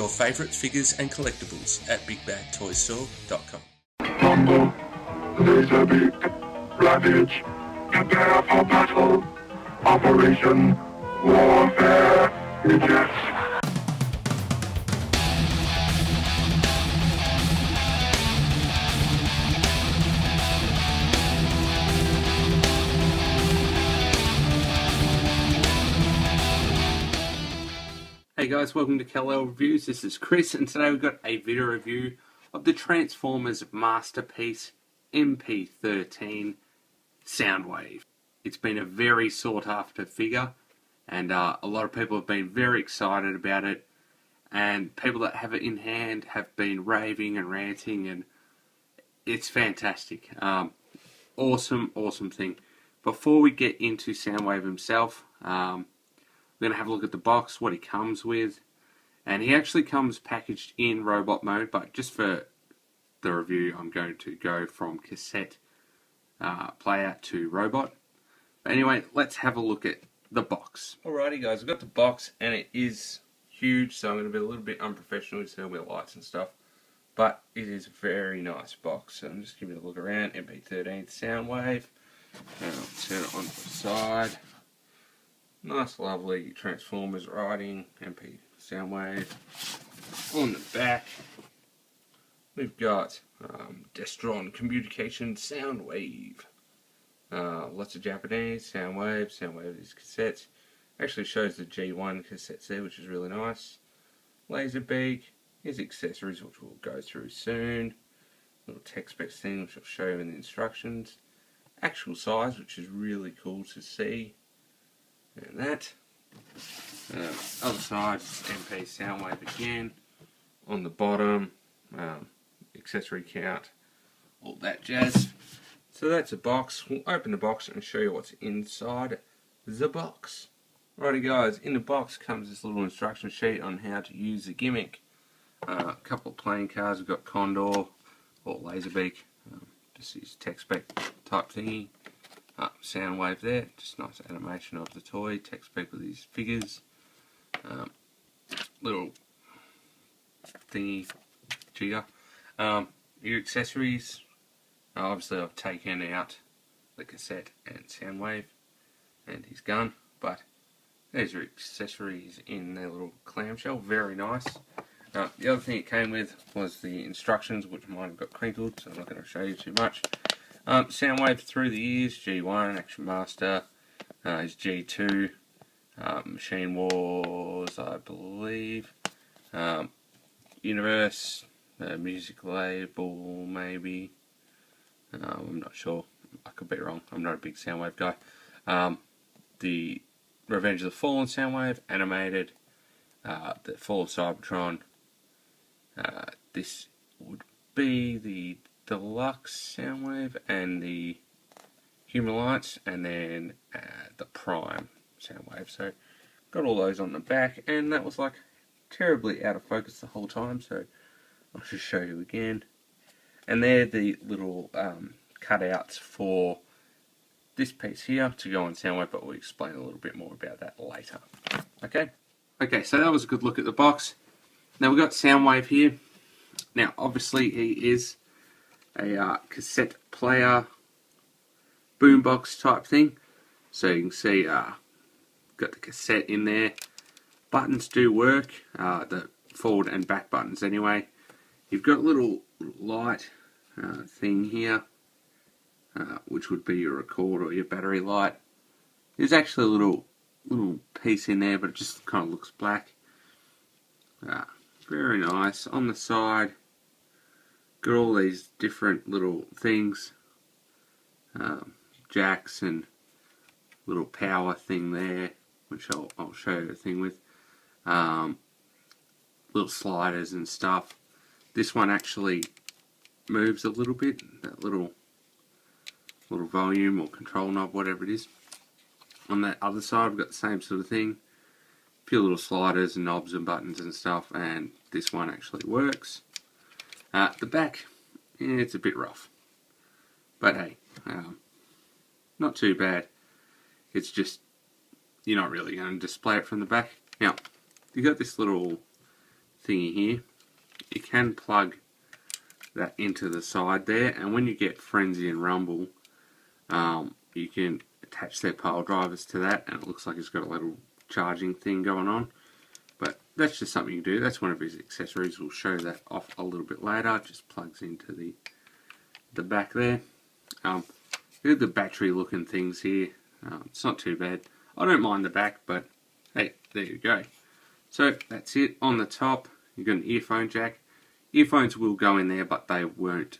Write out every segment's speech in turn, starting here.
your favourite figures and collectibles at BigBadToyStore.com. Rumble, Laserbeak, Ravage, prepare for battle. Operation Warfare begins. Hey guys, welcome to Cal-El Reviews. This is Chris, and today we've got a video review of the Transformers masterpiece MP-13 Soundwave. It's been a very sought after figure, and a lot of people have been very excited about it, and people that have it in hand have been raving and ranting, and it's fantastic. Awesome thing. Before we get into Soundwave himself, we're going to have a look at the box, what he comes with, and he actually comes packaged in robot mode, but just for the review I'm going to go from cassette player to robot. But anyway, let's have a look at the box. Alrighty guys, I've got the box and it is huge, so I'm going to be a little bit unprofessional with all my lights and stuff, but it is a very nice box. So I'm just giving it a look around. MP-13 Soundwave, turn it on to the side. Nice, lovely Transformers writing, MP Soundwave. On the back, we've got Destron Communication Soundwave. Lots of Japanese, Soundwave is cassettes. Actually shows the G1 cassettes there, which is really nice. Laserbeak, his accessories, which we'll go through soon. Little text specs thing, which I'll show you in the instructions. Actual size, which is really cool to see. And that. Other side, MP Soundwave again. On the bottom, accessory count, all that jazz. So that's a box. We'll open the box and show you what's inside the box. Alrighty guys, in the box comes this little instruction sheet on how to use the gimmick. A couple of playing cards. We've got Condor or Laserbeak, just his text spec type thingy. Soundwave there, just nice animation of the toy, text spec with his figures, little thingy jigger. Your accessories, obviously I've taken out the cassette and Soundwave and his gun, but there's your accessories in their little clamshell, very nice. The other thing it came with was the instructions, which mine got crinkled, so I'm not going to show you too much. Soundwave through the years, G1, Action Master, his G2, Machine Wars, I believe, Universe, music label maybe, I'm not sure, I could be wrong, I'm not a big Soundwave guy. The Revenge of the Fallen Soundwave, animated, the Fall of Cybertron, this would be the Deluxe Soundwave and the Human Lights, and then the Prime Soundwave. So got all those on the back, and that was like terribly out of focus the whole time, so I'll just show you again. And they're the little cutouts for this piece here to go on Soundwave, but we'll explain a little bit more about that later. Okay, so that was a good look at the box. Now we've got Soundwave here. Now obviously he is a cassette player boombox type thing, so you can see got the cassette in there. Buttons do work, the forward and back buttons anyway. You've got a little light thing here, which would be your record or your battery light. There's actually a little piece in there, but it just kind of looks black. Very nice. On the side, got all these different little things, jacks and little power thing there, which I'll show you the thing with, little sliders and stuff. This one actually moves a little bit, that little volume or control knob, whatever it is. On that other side I've got the same sort of thing, a few little sliders and knobs and buttons and stuff, and this one actually works. The back, it's a bit rough, but hey, not too bad. It's just, you're not really going to display it from the back. Now, you've got this little thingy here, you can plug that into the side there, and when you get Frenzy and Rumble, you can attach their pile drivers to that, and it looks like it's got a little charging thing going on. But that's just something you do. That's one of his accessories. We'll show that off a little bit later. It just plugs into the back there. Look at the battery looking things here. It's not too bad. I don't mind the back, but hey, there you go. So that's it. On the top, you've got an earphone jack. Earphones will go in there, but they won't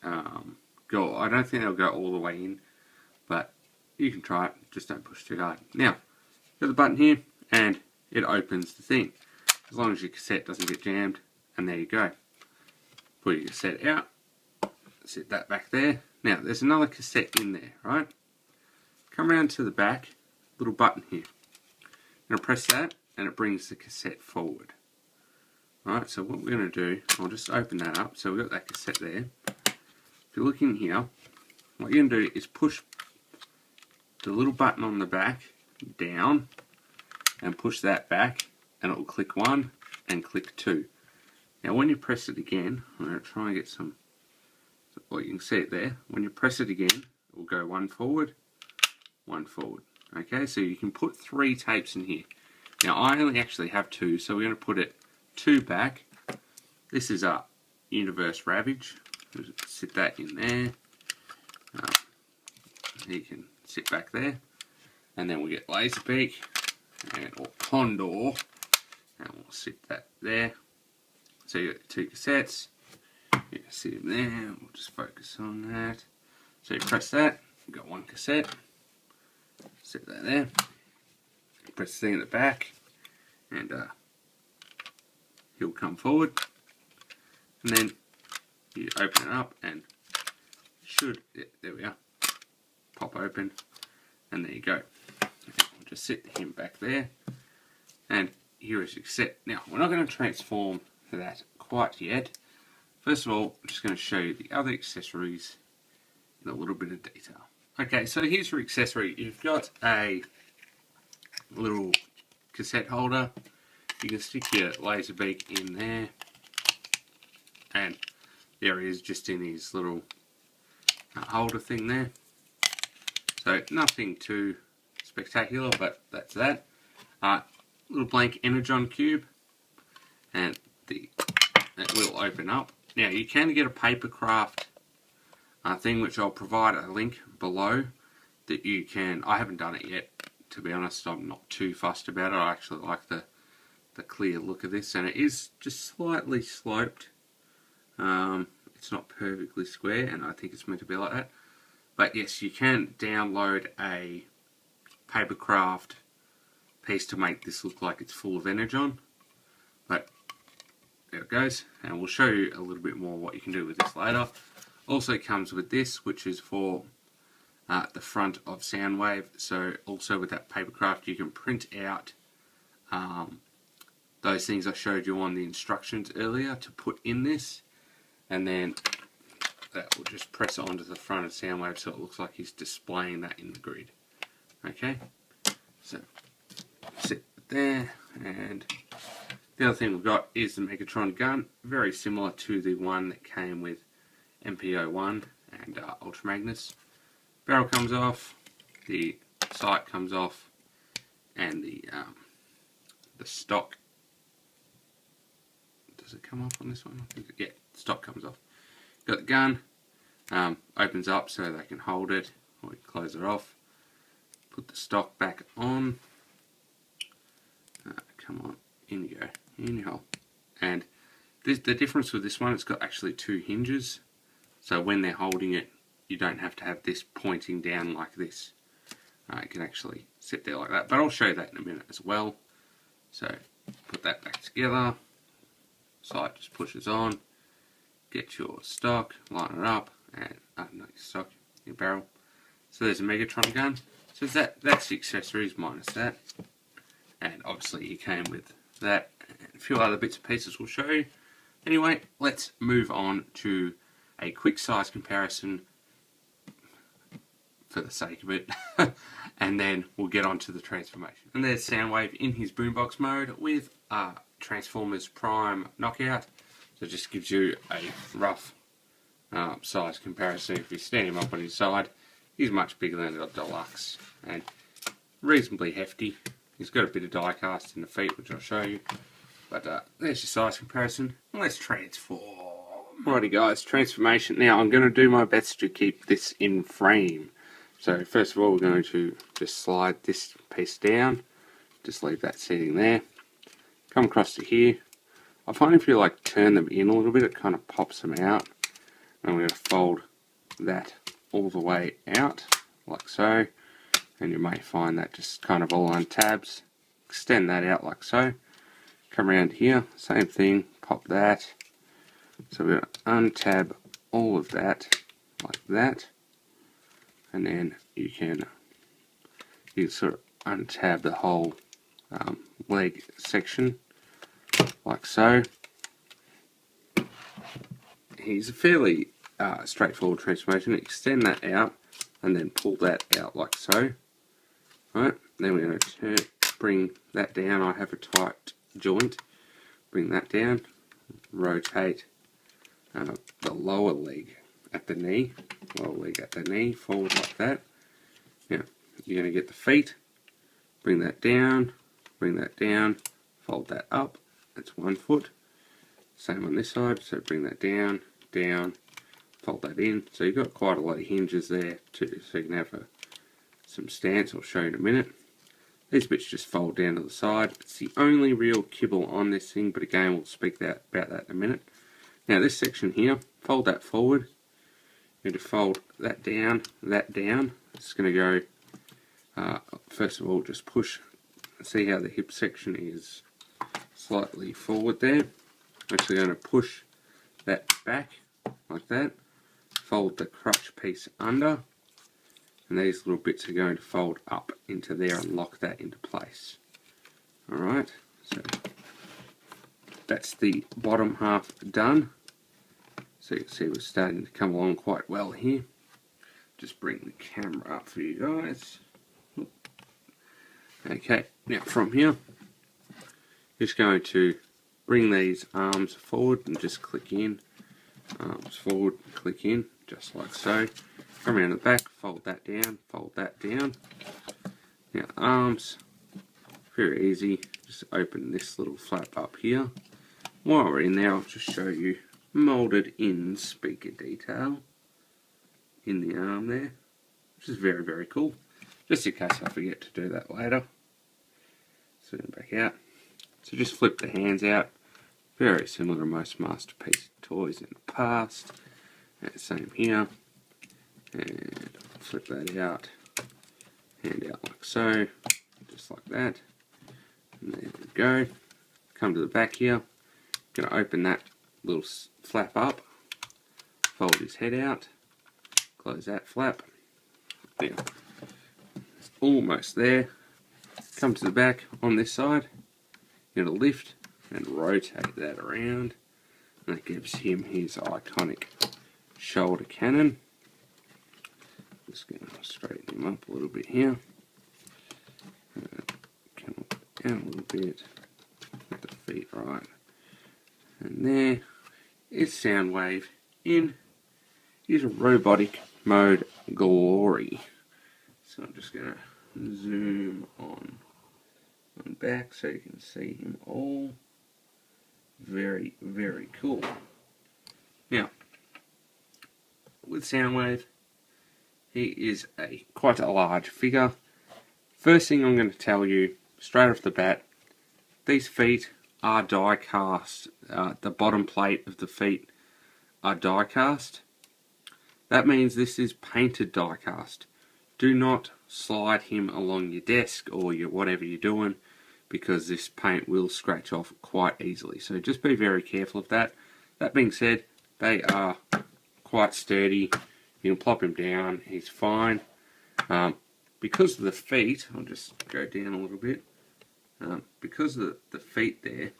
go. I don't think they'll go all the way in, but you can try it. Just don't push too hard. Now, got the button here, and it opens the thing. As long as your cassette doesn't get jammed, and there you go. Put your cassette out, set that back there. Now, there's another cassette in there, right? Come around to the back, little button here. I'm going to press that, and it brings the cassette forward. Alright, so what we're going to do, I'll just open that up. So we've got that cassette there. If you look in here, what you're going to do is push the little button on the back down, and push that back, and it will click 1 and click 2. Now when you press it again, I'm going to try and get some, well, you can see it there. When you press it again, it will go 1 forward, 1 forward. Okay, so you can put 3 tapes in here. Now I only actually have 2, so we're going to put it 2 back. This is a Universe Ravage. Just sit that in there. You can sit back there. And then we get Laserbeak and or Condor. And we'll sit that there. So you got 2 cassettes. You can see them there. We'll just focus on that. So you press that. You've got 1 cassette. Sit that there. Press the thing at the back. And he'll come forward. And then you open it up and yeah, there we are. Pop open. And there you go. We'll just sit him back there. And here is your cassette. Now, we're not going to transform that quite yet. First of all, I'm just going to show you the other accessories in a little bit of detail. Okay, so here's your accessory. You've got a little cassette holder. You can stick your Laserbeak in there. And there he is, just in his little holder thing there. So nothing too spectacular, but that's that. Little blank Energon cube, and it will open up. Now you can get a papercraft thing, which I'll provide a link below that you can. I haven't done it yet, to be honest. I'm not too fussed about it. I actually like the clear look of this, and it is just slightly sloped. It's not perfectly square, and I think it's meant to be like that. But yes, you can download a papercraft piece to make this look like it's full of Energon. But there it goes, and we'll show you a little bit more what you can do with this later. Also comes with this, which is for the front of Soundwave. So also with that papercraft, you can print out those things I showed you on the instructions earlier to put in this, and then that will just press it onto the front of Soundwave so it looks like he's displaying that in the grid. Okay, so sit there, and the other thing we've got is the Megatron gun, very similar to the one that came with MP-01 and Ultra Magnus. Barrel comes off, the sight comes off, and the stock. Does it come off on this one? Yeah, stock comes off. Got the gun, opens up so they can hold it, or we close it off. Put the stock back on. Come on, in you go, in your hole. And the difference with this one, it's got actually 2 hinges. So when they're holding it, you don't have to have this pointing down like this. It can actually sit there like that. But I'll show you that in a minute as well. So put that back together. Sight just pushes on. Get your stock, line it up, and not your stock, your barrel. So there's a Megatron gun. So that's the accessories minus that. And obviously he came with that and a few other bits and pieces we'll show you. Anyway, let's move on to a quick size comparison for the sake of it. And then we'll get on to the transformation. And there's Soundwave in his boombox mode with Transformers Prime Knockout. So it just gives you a rough size comparison. If you stand him up on his side, he's much bigger than the Deluxe and reasonably hefty. He's got a bit of die cast in the feet, which I'll show you. But there's your size comparison. Let's transform. Alrighty guys, transformation. Now I'm going to do my best to keep this in frame. So first of all, we're going to just slide this piece down. Just leave that sitting there. Come across to here. I find if you like turn them in a little bit, it kind of pops them out. And we're going to fold that all the way out, like so. And you may find that just kind of all untabs. Extend that out like so. Come around here, same thing, pop that. So we're going to untab all of that, like that. And then you can sort of untab the whole leg section, like so. Here's a fairly straightforward transformation. Extend that out and then pull that out like so. Right, then we're going to bring that down. I have a tight joint. Bring that down. Rotate the lower leg at the knee. Lower leg at the knee. Forward like that. Now, you're going to get the feet. Bring that down. Bring that down. Fold that up. That's 1 foot. Same on this side. So bring that down. Down. Fold that in. So you've got quite a lot of hinges there too. So you can have some stance. I'll show you in a minute. These bits just fold down to the side. It's the only real kibble on this thing, but again we'll speak about that in a minute. Now this section here, fold that forward. You're going to fold that down, that down. It's going to go, first of all, just push. See how the hip section is slightly forward there. I'm actually going to push that back like that. Fold the crutch piece under. And these little bits are going to fold up into there and lock that into place. Alright, so that's the bottom half done. So you can see we're starting to come along quite well here. Just bring the camera up for you guys. Okay, now from here, just going to bring these arms forward and just click in. Arms forward, click in, just like so. Come around the back, fold that down, fold that down. Now arms, very easy. Just open this little flap up here. While we're in there, I'll just show you moulded in speaker detail in the arm there, which is very, very cool. Just in case I forget to do that later. Zoom back out. So just flip the hands out. Very similar to most Masterpiece toys in the past. And same here. And flip that out, hand out like so, just like that, and there we go. Come to the back here, going to open that little flap up, fold his head out, close that flap. Now, it's almost there. Come to the back on this side, you're going to lift and rotate that around, and that gives him his iconic shoulder cannon. Just going to straighten him up a little bit here. Come down a little bit. Get the feet right. And there is Soundwave in his robotic mode glory. So I'm just going to zoom on back so you can see him all. Very, very cool. Now, with Soundwave, he is quite a large figure. First thing I'm going to tell you, straight off the bat, these feet are die cast. The bottom plate of the feet are die cast. That means this is painted die cast. Do not slide him along your desk or your whatever you're doing, because this paint will scratch off quite easily. So just be very careful of that. That being said, they are quite sturdy. You can plop him down, he's fine. Because of the feet, I'll just go down a little bit. Because of the feet there,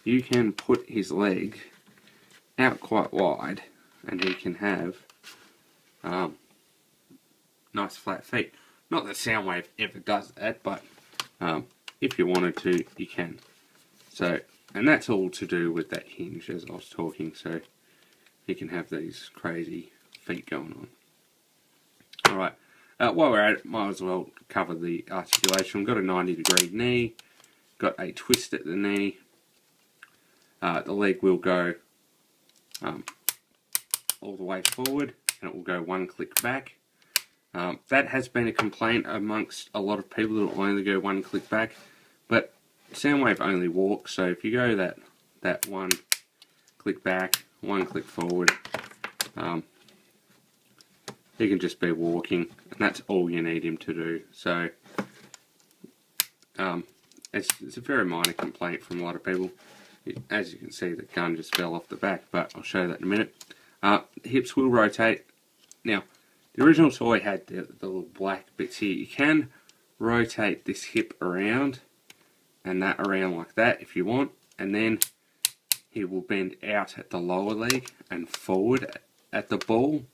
you can put his leg out quite wide and he can have nice flat feet. Not that Soundwave ever does that, but if you wanted to, you can So, and that's all to do with that hinge as I was talking, so he can have these crazy feet going on. Alright, while we're at it, might as well cover the articulation. We've got a 90-degree knee, got a twist at the knee. The leg will go all the way forward, and it will go one click back. That has been a complaint amongst a lot of people that will only go one click back, but Soundwave only walks, so if you go that one click back, one click forward, he can just be walking, and that's all you need him to do. So it's a very minor complaint from a lot of people. As you can see, the gun just fell off the back, but I'll show you that in a minute. The hips will rotate. Now, the original toy had the little black bits here. You can rotate this hip around and that around like that if you want, and then he will bend out at the lower leg and forward at the ball.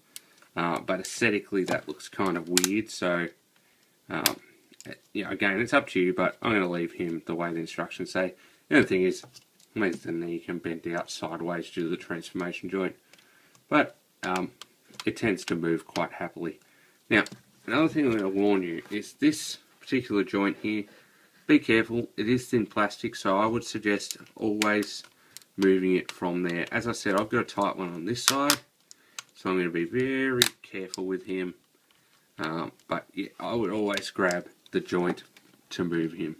But aesthetically that looks kind of weird, so yeah, again, it's up to you, but I'm going to leave him the way the instructions say. The other thing is, it means the knee can bend out sideways due to the transformation joint, but it tends to move quite happily. Now, another thing I'm going to warn you is this particular joint here, be careful, it is thin plastic, so I would suggest always moving it from there. As I said, I've got a tight one on this side, so I'm going to be very careful with him, but yeah, I would always grab the joint to move him.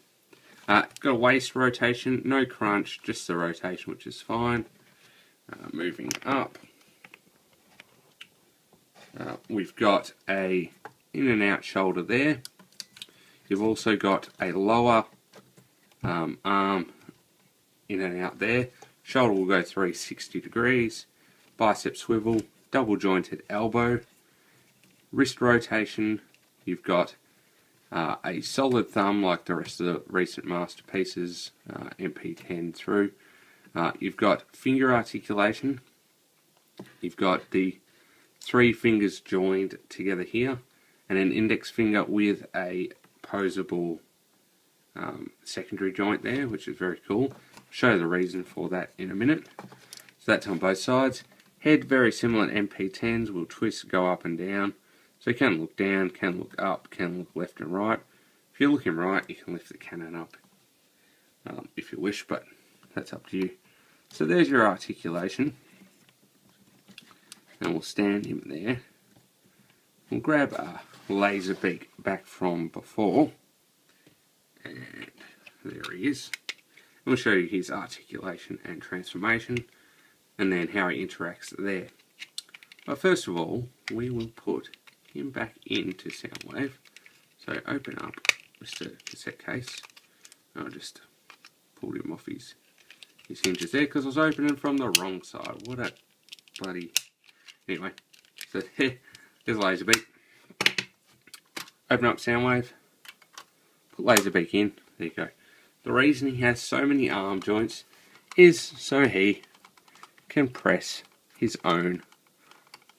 Got a waist rotation, no crunch, just the rotation, which is fine. Moving up, we've got a in and out shoulder there. You've also got a lower arm in and out there. Shoulder will go 360 degrees. Bicep swivel, double jointed elbow. Wrist rotation, you've got a solid thumb like the rest of the recent masterpieces, MP-10 through. You've got finger articulation. You've got the 3 fingers joined together here, and an index finger with a posable secondary joint there, which is very cool. I'll show you the reason for that in a minute. So that's on both sides. Head, very similar to MP-10s, will twist, go up and down. So you can look down, can look up, can look left and right. If you're looking right, you can lift the cannon up if you wish, but that's up to you. So there's your articulation. And we'll stand him there. We'll grab a laser beak back from before. And there he is. And we'll show you his articulation and transformation, and then how he interacts there. But first of all, we will put him back into Soundwave. So open up Mr. cassette case. I just pulled him off his hinges there because I was opening from the wrong side. What a bloody... Anyway, so there's Laserbeak. Open up Soundwave. Put Laserbeak in. There you go. The reason he has so many arm joints is so he can press his own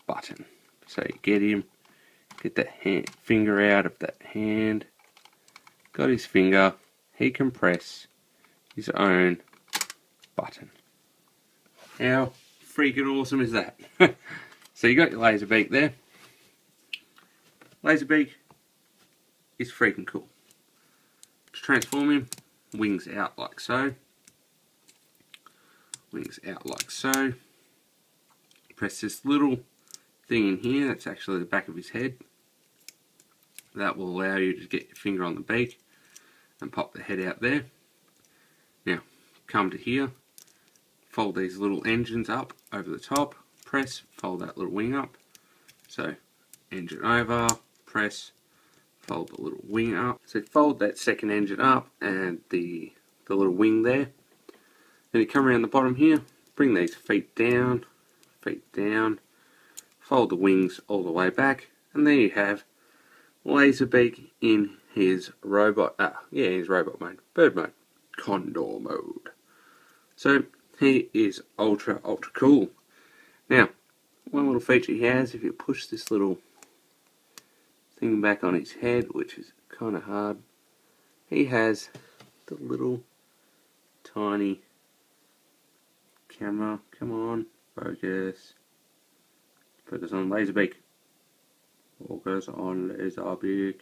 button. So you get him, get that finger out of that hand, got his finger, he can press his own button. How freaking awesome is that? So you got your Laserbeak there. Laserbeak is freaking cool. To transform him, wings out like so. Wings out like so. Press this little thing in here, that's actually the back of his head. That will allow you to get your finger on the beak and pop the head out there. Now, come to here, fold these little engines up over the top, press, fold that little wing up. So, engine over, press, fold the little wing up. So fold that second engine up and the little wing there. Then you come around the bottom here, bring these feet down, fold the wings all the way back, and there you have Laserbeak in his robot, his robot mode, bird mode, Condor mode. So he is ultra cool. Now, one little feature he has, if you push this little thing back on his head, which is kind of hard, he has the little tiny camera. Come on, focus. Focus on Laserbeak. Focus on Laserbeak.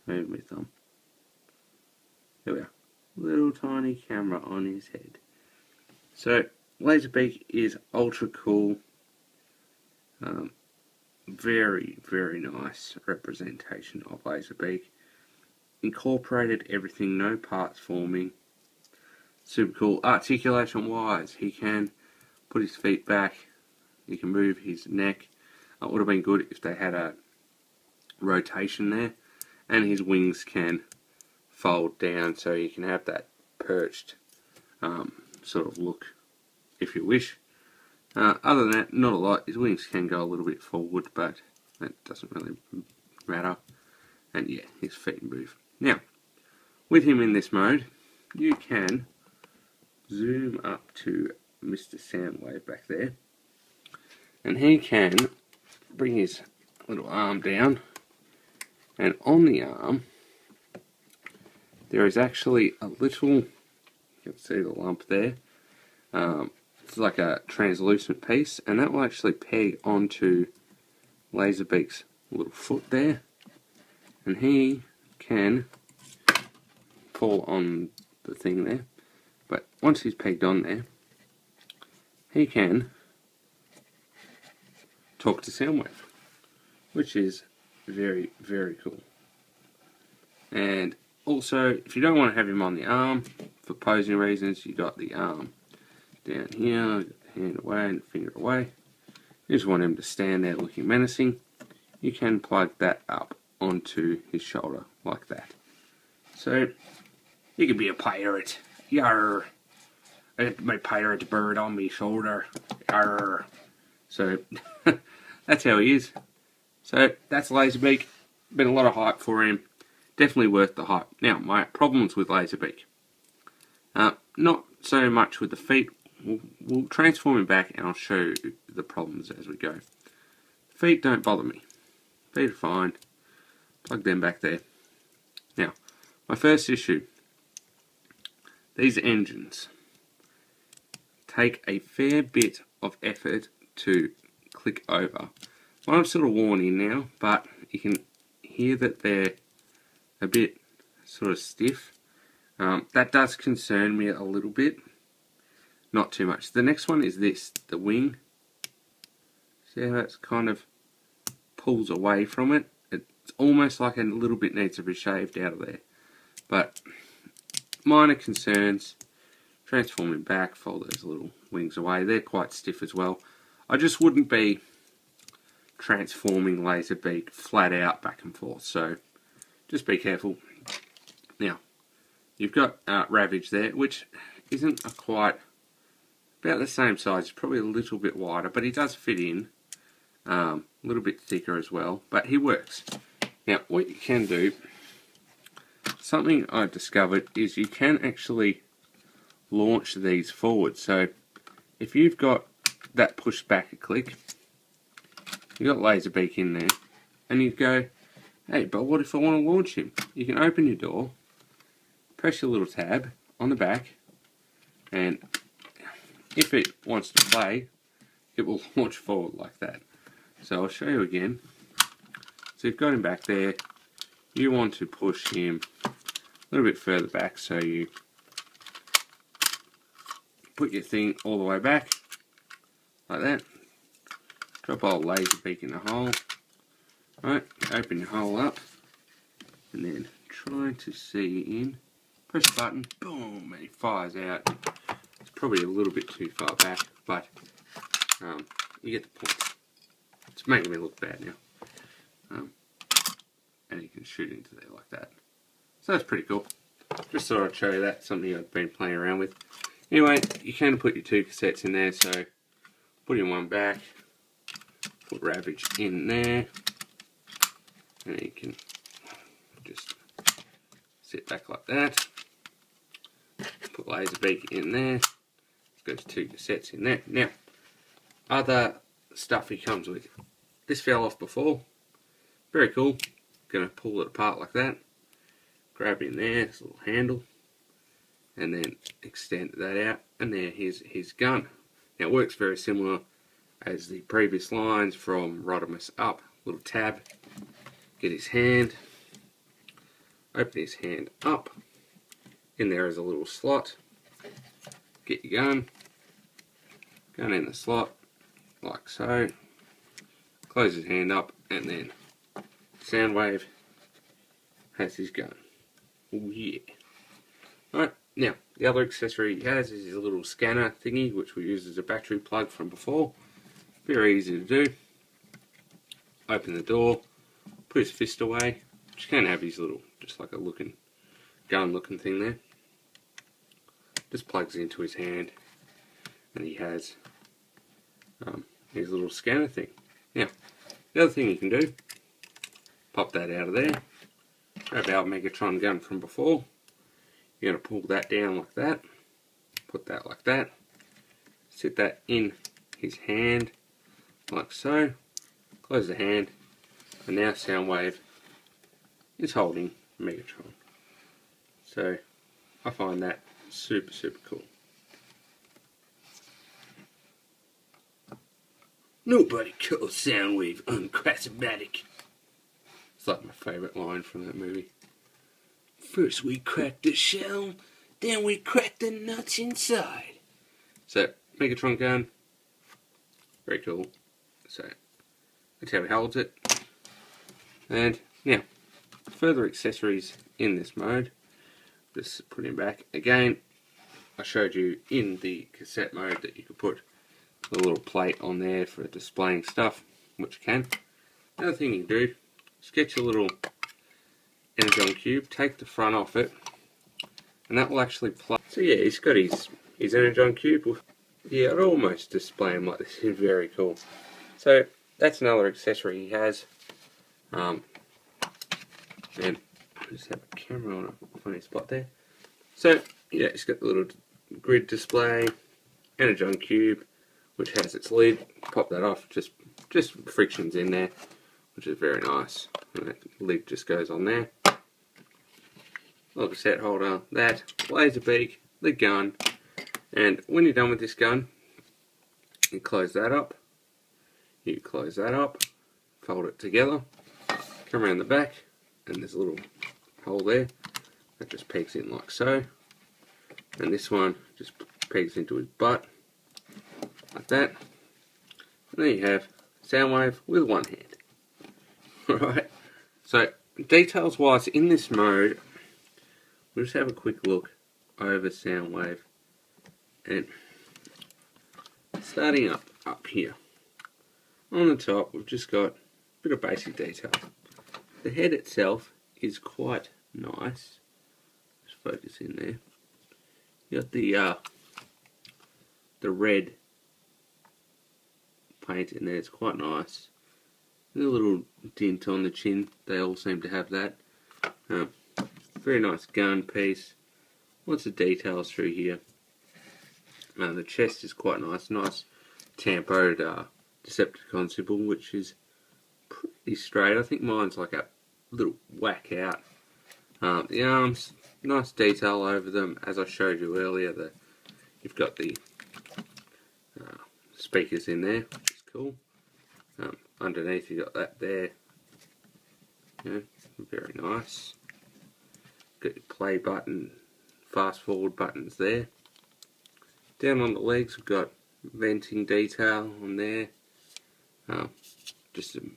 Move my thumb. There we are. Little tiny camera on his head. So Laserbeak is ultra cool. Very, very nice representation of Laserbeak. Incorporated everything, no parts forming. Super cool. Articulation wise, he can put his feet back. He can move his neck. It would have been good if they had a rotation there. And his wings can fold down so you can have that perched sort of look if you wish. Other than that, not a lot. His wings can go a little bit forward, but that doesn't really matter. And yeah, his feet move. Now, with him in this mode, you can zoom up to Mr. Soundwave back there, and he can bring his little arm down, and on the arm there is actually a little, you can see the lump there, it's like a translucent piece, and that will actually peg onto Laserbeak's little foot there, and he can fall on the thing there. But once he's pegged on there, he can talk to Soundwave, which is very, very cool. And also, if you don't want to have him on the arm, for posing reasons, you got the arm down here, the hand away and the finger away. You just want him to stand there looking menacing. You can plug that up onto his shoulder like that. So, you can be a pirate. Yarr! I got my pirate bird on my shoulder. Yarr! So, that's how he is. So, that's Laserbeak. Been a lot of hype for him. Definitely worth the hype. Now, my problems with Laserbeak. Not so much with the feet. We'll transform him back and I'll show you the problems as we go. Feet don't bother me. Feet are fine. Plug them back there. Now, my first issue. These engines take a fair bit of effort to click over. Well, I'm sort of worn in now, but you can hear that they're a bit sort of stiff. That does concern me a little bit. Not too much. The next one is this, the wing. See how it's kind of pulls away from it? It's almost like a little bit needs to be shaved out of there. But minor concerns. Transforming back, fold those little wings away. They're quite stiff as well. I just wouldn't be transforming Laserbeak flat out back and forth. So just be careful. Now, you've got Ravage there, which isn't quite about the same size. It's probably a little bit wider, but he does fit in. A little bit thicker as well, but he works. Now, what you can do, something I've discovered is you can actually launch these forward. So if you've got that pushed back a click, you've got Laserbeak in there, and you go, hey, but what if I want to launch him? You can open your door, press your little tab on the back, and if it wants to play, it will launch forward like that. So I'll show you again. So you've got him back there. You want to push him a little bit further back, so you put your thing all the way back, like that. Drop old Laserbeak in the hole. Right, open your hole up, and then try to see in. Press the button, boom, and he fires out. It's probably a little bit too far back, but you get the point. It's making me look bad now. And you can shoot into there like that. So that's pretty cool. Just thought I'd show you that, something I've been playing around with. Anyway, you can put your two cassettes in there, so put in one back, put Ravage in there, and then you can just sit back like that. Put Laserbeak in there. Goes two cassettes in there. Now, other stuff he comes with. This fell off before. Very cool. Gonna pull it apart like that. Grab in there, this little handle. and then extend that out, and there here's his gun. Now it works very similar as the previous lines from Rodimus up. Little tab, get his hand, open his hand up, in there is a little slot, get your gun in the slot, like so, close his hand up, and then Soundwave has his gun. Oh yeah. Alright, now the other accessory he has is his little scanner thingy, which we use as a battery plug from before. Very easy to do. Open the door, put his fist away, which can have his little, just like a gun looking thing there. Just plugs into his hand, and he has his little scanner thing. Now, the other thing you can do, pop that out of there, grab our Megatron gun from before, you're going to pull that down like that, put that like that, sit that in his hand, like so, close the hand, and now Soundwave is holding Megatron. So, I find that super, super cool. Nobody calls Soundwave uncharismatic. It's like my favourite line from that movie. First we crack the shell, then we crack the nuts inside. So, Megatron gun, very cool. So, that's how he holds it. And now, further accessories in this mode. Just put him back. Again, I showed you in the cassette mode that you could put a little plate on there for displaying stuff, which you can. Another thing you can do is get your little Energon cube, take the front off it, and that will actually plug. So yeah, he's got his Energon cube. Yeah, I'd almost display him like this. He's very cool. So that's another accessory he has. And I just have a camera on a funny spot there. So yeah, it's got the little grid display, Energon cube, which has its lid. Pop that off, just frictions in there, which is very nice. And that lid just goes on there. Little cassette holder, that, laser beak, the gun, and when you're done with this gun, you close that up, you close that up, fold it together, come around the back, and there's a little hole there that just pegs in like so, and this one just pegs into his butt like that, and there you have Soundwave with one hand. Alright, so details wise in this mode, we'll just have a quick look over Soundwave, and starting up here on the top, we've just got a bit of basic detail. The head itself is quite nice. Just focus in there. You got the red paint in there. It's quite nice. There's a little dint on the chin. They all seem to have that. Very nice gun piece. Lots of details through here. The chest is quite nice. Nice tampoed Decepticon symbol, which is pretty straight. I think mine's like a little whack out. The arms, nice detail over them. As I showed you earlier, you've got the speakers in there, which is cool. Underneath you got that there. Yeah, very nice. Got your play button, fast forward buttons there. Down on the legs we've got venting detail on there. Just some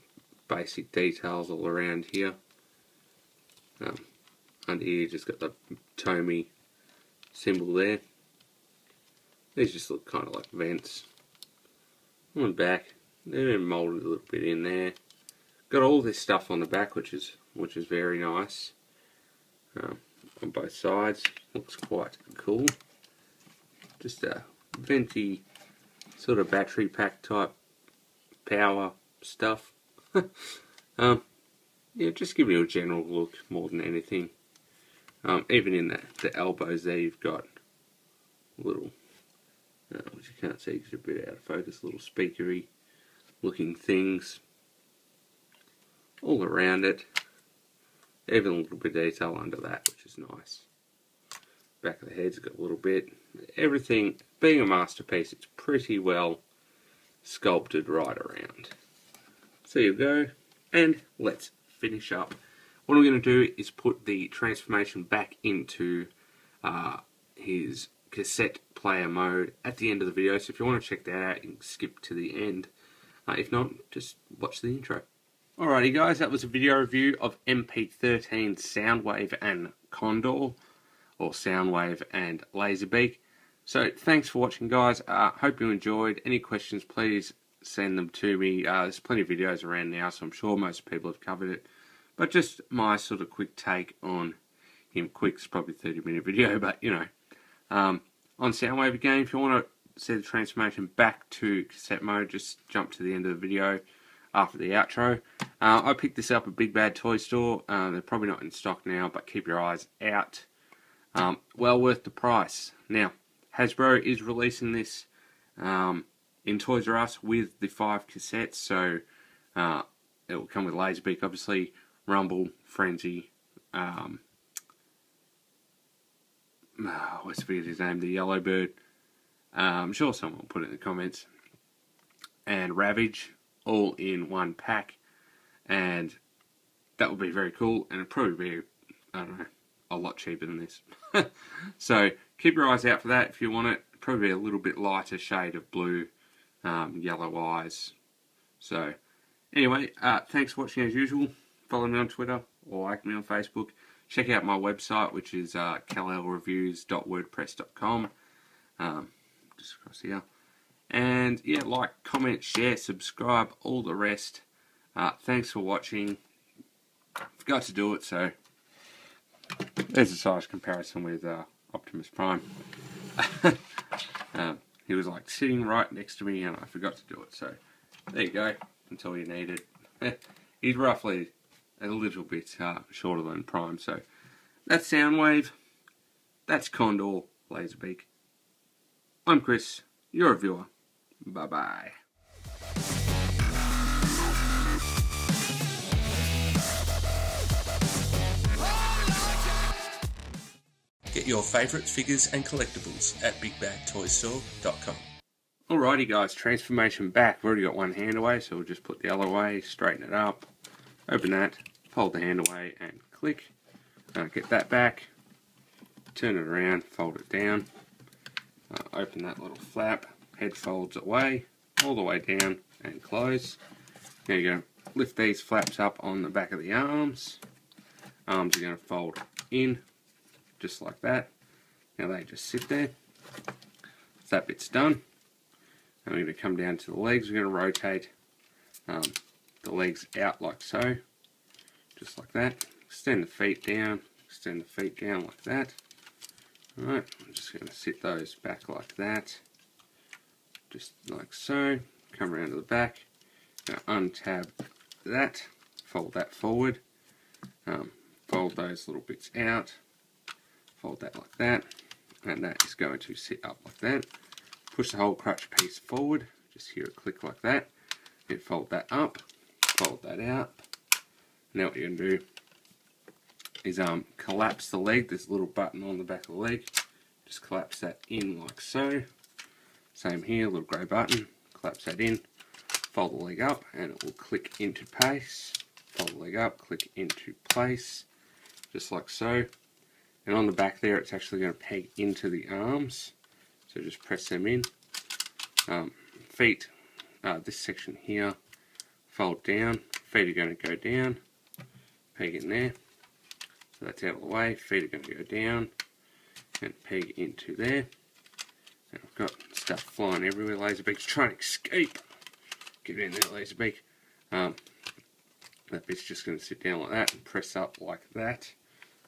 basic details all around here. Under here just got the Tomy symbol there. These just look kind of like vents. On the back, they've been moulded a little bit in there. Got all this stuff on the back, which is very nice. On both sides, looks quite cool. Just a venti sort of battery pack type power stuff. Yeah, just give you a general look more than anything. Even in the elbows there, you've got little, which you can't see because you're a bit out of focus, little speakery looking things all around it. Even a little bit of detail under that, which is nice. Back of the head's got a little bit. Everything, being a masterpiece, it's pretty well sculpted right around. So you go, and let's finish up. What I'm going to do is put the transformation back into his cassette player mode at the end of the video. So if you want to check that out, you can skip to the end. If not, just watch the intro. Alrighty guys, that was a video review of MP-13 Soundwave and Condor, or Soundwave and Laserbeak. So thanks for watching guys, hope you enjoyed. Any questions, please send them to me. There's plenty of videos around now, so I'm sure most people have covered it. But just my sort of quick take on him. Quick's probably 30-minute video, but you know. On Soundwave again, if you want to see the transformation back to cassette mode, just jump to the end of the video after the outro. I picked this up at Big Bad Toy Store. They're probably not in stock now, but keep your eyes out. Well worth the price. Now, Hasbro is releasing this in Toys R Us with the 5 cassettes, so it will come with Laserbeak, obviously, Rumble, Frenzy, what's his name, the Yellow Bird. I'm sure someone will put it in the comments. And Ravage, all in one pack, and that would be very cool, and it'd probably be, I don't know, a lot cheaper than this. So keep your eyes out for that if you want it. Probably a little bit lighter shade of blue, yellow eyes. So anyway, thanks for watching as usual. Follow me on Twitter or like me on Facebook. Check out my website, which is kallreviews.wordpress.com. Just across here. And yeah, like, comment, share, subscribe, all the rest. Thanks for watching. Forgot to do it, so there's a size comparison with Optimus Prime. He was like sitting right next to me and I forgot to do it, so there you go. That's all you needed. He's roughly a little bit shorter than Prime, so that's Soundwave, that's Condor, Laserbeak. I'm Chris, you're a viewer. Bye-bye. Get your favourite figures and collectibles at BigBadToyStore.com. Alrighty guys, transformation back. We've already got one hand away, so we'll just put the other away, straighten it up, open that, fold the hand away and click. Get that back, turn it around, fold it down, open that little flap, head folds away, all the way down and close. Now you're going to lift these flaps up on the back of the arms. Arms are going to fold in, just like that. Now they just sit there. So that bit's done. And we're going to come down to the legs. We're going to rotate the legs out like so. Just like that. Extend the feet down like that. Alright, I'm just going to sit those back like that. Just like so. Come around to the back. Going to untab that. Fold that forward. Fold those little bits out. Fold that like that. And that is going to sit up like that. Push the whole crutch piece forward. Just hear it click like that. Then fold that up. Fold that out. Now what you're going to do is collapse the leg. There's a little button on the back of the leg. Just collapse that in like so. Same here, little grey button. Collapse that in. Fold the leg up and it will click into place. Fold the leg up, click into place. Just like so. And on the back there it's actually going to peg into the arms. So just press them in. Feet, this section here, fold down. Feet are going to go down. Peg in there. So that's out of the way. Feet are going to go down and peg into there. And I've got stuff flying everywhere. Laserbeak's trying to escape. Get in there, Laserbeak. That bit's just going to sit down like that and press up like that.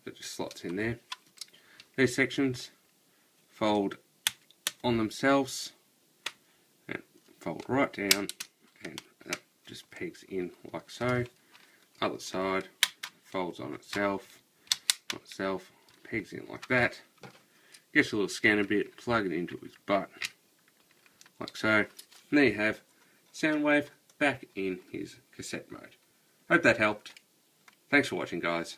It just slots in there. These sections fold on themselves and fold right down, and that just pegs in like so. Other side folds on itself, pegs in like that. Gets a little scanner bit, plug it into his butt like so. And there you have Soundwave back in his cassette mode. Hope that helped. Thanks for watching, guys.